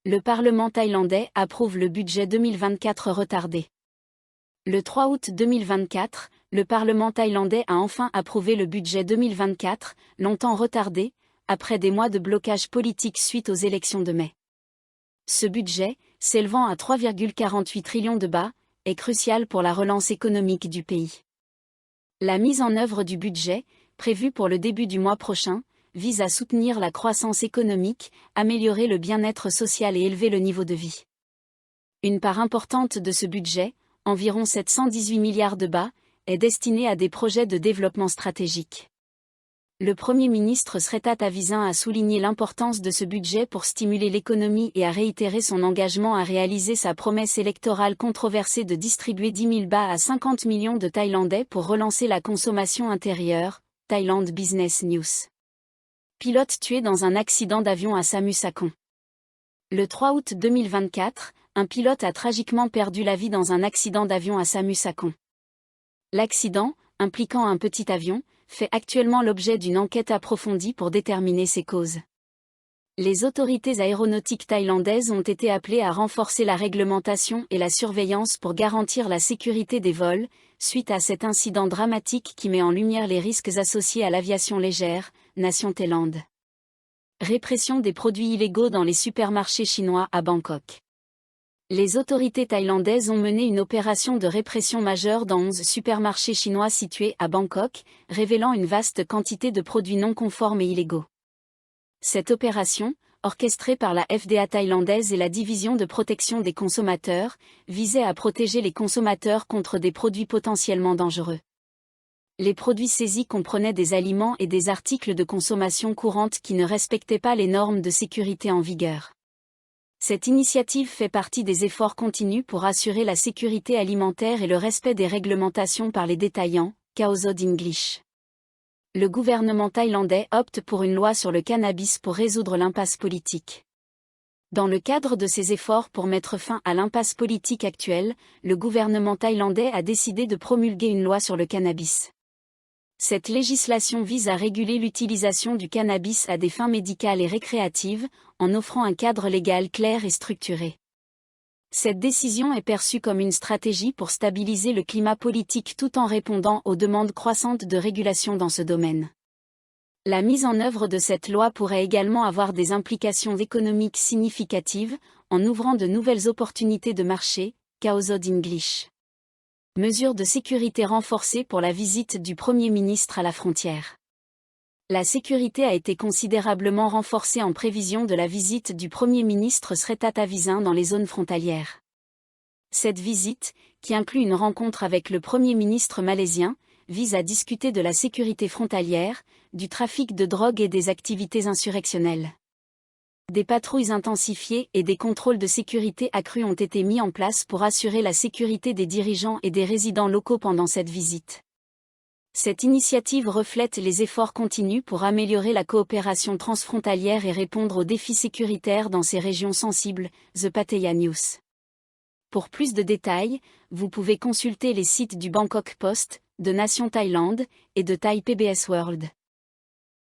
Le Parlement thaïlandais approuve le budget 2024 retardé. Le 3 août 2024, le Parlement thaïlandais a enfin approuvé le budget 2024, longtemps retardé, après des mois de blocage politique suite aux élections de mai. Ce budget, s'élevant à 3,48 trillions de baht, est crucial pour la relance économique du pays. La mise en œuvre du budget, prévue pour le début du mois prochain, vise à soutenir la croissance économique, améliorer le bien-être social et élever le niveau de vie. Une part importante de ce budget, environ 718 milliards de baht, est destinée à des projets de développement stratégique. Le Premier ministre Srettha Thavisin a souligné l'importance de ce budget pour stimuler l'économie et a réitéré son engagement à réaliser sa promesse électorale controversée de distribuer 10 000 bahts à 50 millions de Thaïlandais pour relancer la consommation intérieure, Thailand Business News. Pilote tué dans un accident d'avion à Samut Sakhon. Le 3 août 2024, un pilote a tragiquement perdu la vie dans un accident d'avion à Samut Sakhon. L'accident, impliquant un petit avion, fait actuellement l'objet d'une enquête approfondie pour déterminer ses causes. Les autorités aéronautiques thaïlandaises ont été appelées à renforcer la réglementation et la surveillance pour garantir la sécurité des vols, suite à cet incident dramatique qui met en lumière les risques associés à l'aviation légère, nation Thaïlande. Répression des produits illégaux dans les supermarchés chinois à Bangkok. Les autorités thaïlandaises ont mené une opération de répression majeure dans 11 supermarchés chinois situés à Bangkok, révélant une vaste quantité de produits non conformes et illégaux. Cette opération, orchestrée par la FDA thaïlandaise et la division de protection des consommateurs, visait à protéger les consommateurs contre des produits potentiellement dangereux. Les produits saisis comprenaient des aliments et des articles de consommation courante qui ne respectaient pas les normes de sécurité en vigueur. Cette initiative fait partie des efforts continus pour assurer la sécurité alimentaire et le respect des réglementations par les détaillants, Kaosod English. Le gouvernement thaïlandais opte pour une loi sur le cannabis pour résoudre l'impasse politique. Dans le cadre de ses efforts pour mettre fin à l'impasse politique actuelle, le gouvernement thaïlandais a décidé de promulguer une loi sur le cannabis. Cette législation vise à réguler l'utilisation du cannabis à des fins médicales et récréatives, en offrant un cadre légal clair et structuré. Cette décision est perçue comme une stratégie pour stabiliser le climat politique tout en répondant aux demandes croissantes de régulation dans ce domaine. La mise en œuvre de cette loi pourrait également avoir des implications économiques significatives, en ouvrant de nouvelles opportunités de marché, Kaosod English. Mesures de sécurité renforcées pour la visite du Premier ministre à la frontière. La sécurité a été considérablement renforcée en prévision de la visite du Premier ministre Srettha Thavisin dans les zones frontalières. Cette visite, qui inclut une rencontre avec le Premier ministre malaisien, vise à discuter de la sécurité frontalière, du trafic de drogue et des activités insurrectionnelles. Des patrouilles intensifiées et des contrôles de sécurité accrus ont été mis en place pour assurer la sécurité des dirigeants et des résidents locaux pendant cette visite. Cette initiative reflète les efforts continus pour améliorer la coopération transfrontalière et répondre aux défis sécuritaires dans ces régions sensibles, The Pattaya News. Pour plus de détails, vous pouvez consulter les sites du Bangkok Post, de Nation Thaïlande et de Thai PBS World.